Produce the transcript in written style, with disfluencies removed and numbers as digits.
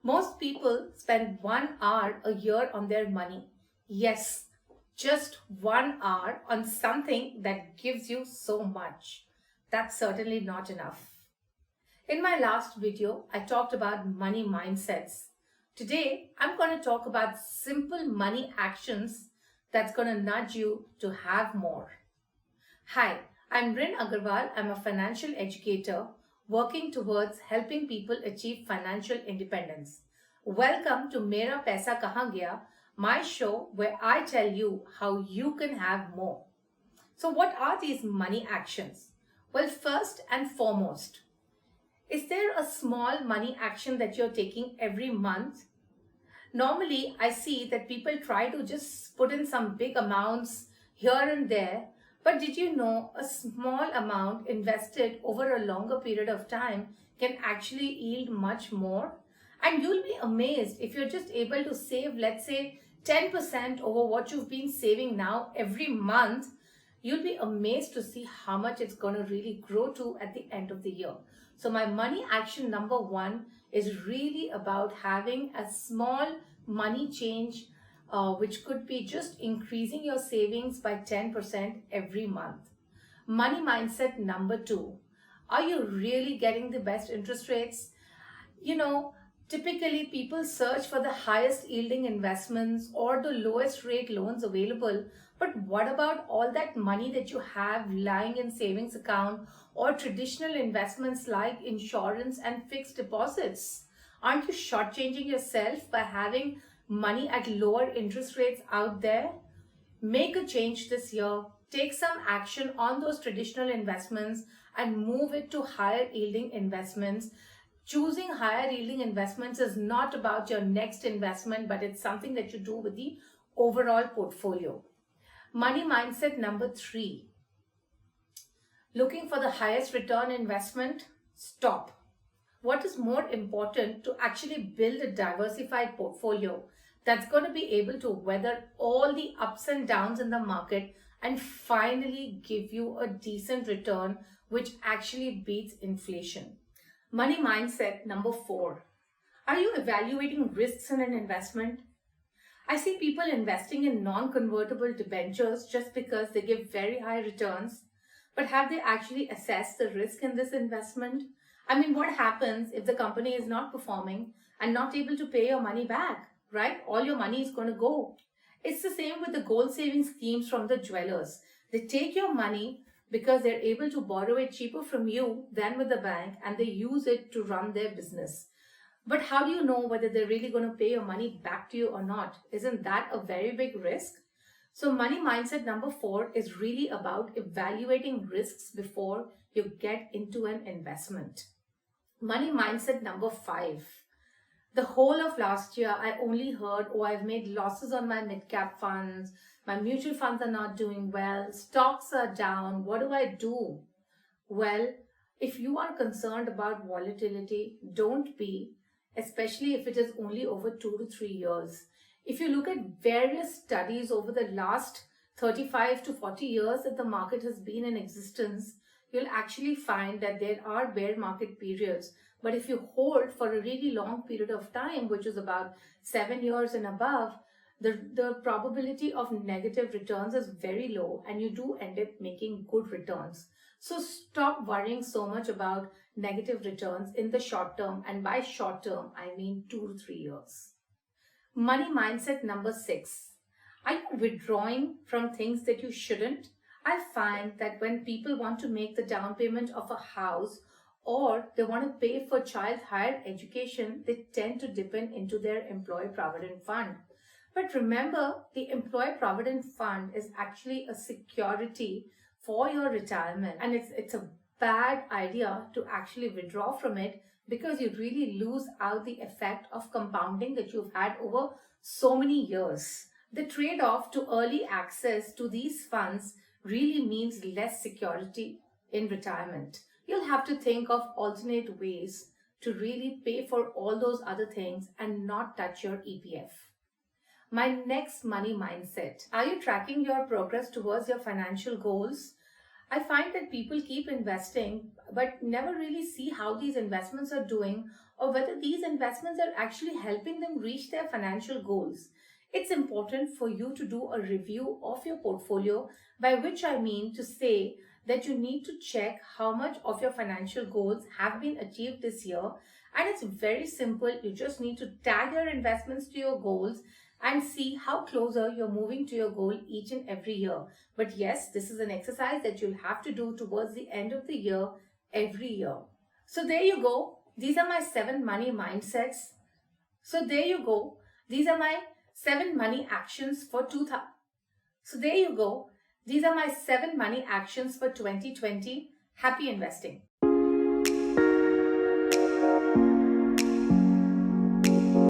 Most people spend 1 hour a year on their money. Yes, just 1 hour on something that gives you so much. That's certainly not enough. In my last video, I talked about money mindsets. Today, I'm going to talk about simple money actions that's going to nudge you to have more. Hi, I'm Rin Agarwal. I'm a financial educator working towards helping people achieve financial independence. Welcome to Mera Paisa Kahan Gaya, my show where I tell you how you can have more. So, what are these money actions? Well, first and foremost, is there a small money action that you're taking every month? Normally, I see that people try to just put in some big amounts here and there, but did you know a small amount invested over a longer period of time can actually yield much more? And you'll be amazed if you're just able to save, let's say, 10% over what you've been saving now every month. You'll be amazed to see how much it's going to really grow to at the end of the year. So my money action number one is really about having a small money change, which could be just increasing your savings by 10% every month. Money mindset number two. Are you really getting the best interest rates? Typically people search for the highest yielding investments or the lowest rate loans available. But what about all that money that you have lying in savings account or traditional investments like insurance and fixed deposits? Aren't you shortchanging yourself by having money at lower interest rates out there? Make a change this year. Take some action on those traditional investments and move it to higher yielding investments. Choosing higher yielding investments is not about your next investment, but it's something that you do with the overall portfolio. Money mindset number three. Looking for the highest return investment? Stop. What is more important to actually build a diversified portfolio that's going to be able to weather all the ups and downs in the market and finally give you a decent return which actually beats inflation. Money mindset number four. Are you evaluating risks in an investment? I see people investing in non-convertible debentures just because they give very high returns. But have they actually assessed the risk in this investment? I mean, what happens if the company is not performing and not able to pay your money back, right? All your money is going to go. It's the same with the gold saving schemes from the jewelers. They take your money because they're able to borrow it cheaper from you than with the bank, and they use it to run their business. But how do you know whether they're really going to pay your money back to you or not? Isn't that a very big risk? So money mindset number four is really about evaluating risks before you get into an investment. Money mindset number five. The whole of last year, I only heard, oh, I've made losses on my mid-cap funds. My mutual funds are not doing well. Stocks are down. What do I do? Well, if you are concerned about volatility, don't be, especially if it is only over 2 to 3 years. If you look at various studies over the last 35 to 40 years that the market has been in existence, you'll actually find that there are bear market periods. But if you hold for a really long period of time, which is about 7 years and above, the probability of negative returns is very low and you do end up making good returns. So stop worrying so much about negative returns in the short term. And by short term, I mean 2 to 3 years. Money mindset number six. Are you withdrawing from things that you shouldn't? I find that when people want to make the down payment of a house or they want to pay for child's higher education, they tend to dip into their employee provident fund. But remember, the employee provident fund is actually a security for your retirement, and it's a bad idea to actually withdraw from it because you really lose out the effect of compounding that you've had over so many years. The trade-off to early access to these funds really means less security in retirement. You'll have to think of alternate ways to really pay for all those other things and not touch your EPF. My next money mindset. Are you tracking your progress towards your financial goals? I find that people keep investing but never really see how these investments are doing or whether these investments are actually helping them reach their financial goals. It's important for you to do a review of your portfolio, by which I mean to say that you need to check how much of your financial goals have been achieved this year. And it's very simple. You just need to tag your investments to your goals and see how closer you're moving to your goal each and every year. But yes, this is an exercise that you'll have to do towards the end of the year, every year. So there you go. These are my 7 money mindsets. So there you go. These are my 7 money actions for 2000. So there you go. These are my 7 money actions for 2020. Happy investing.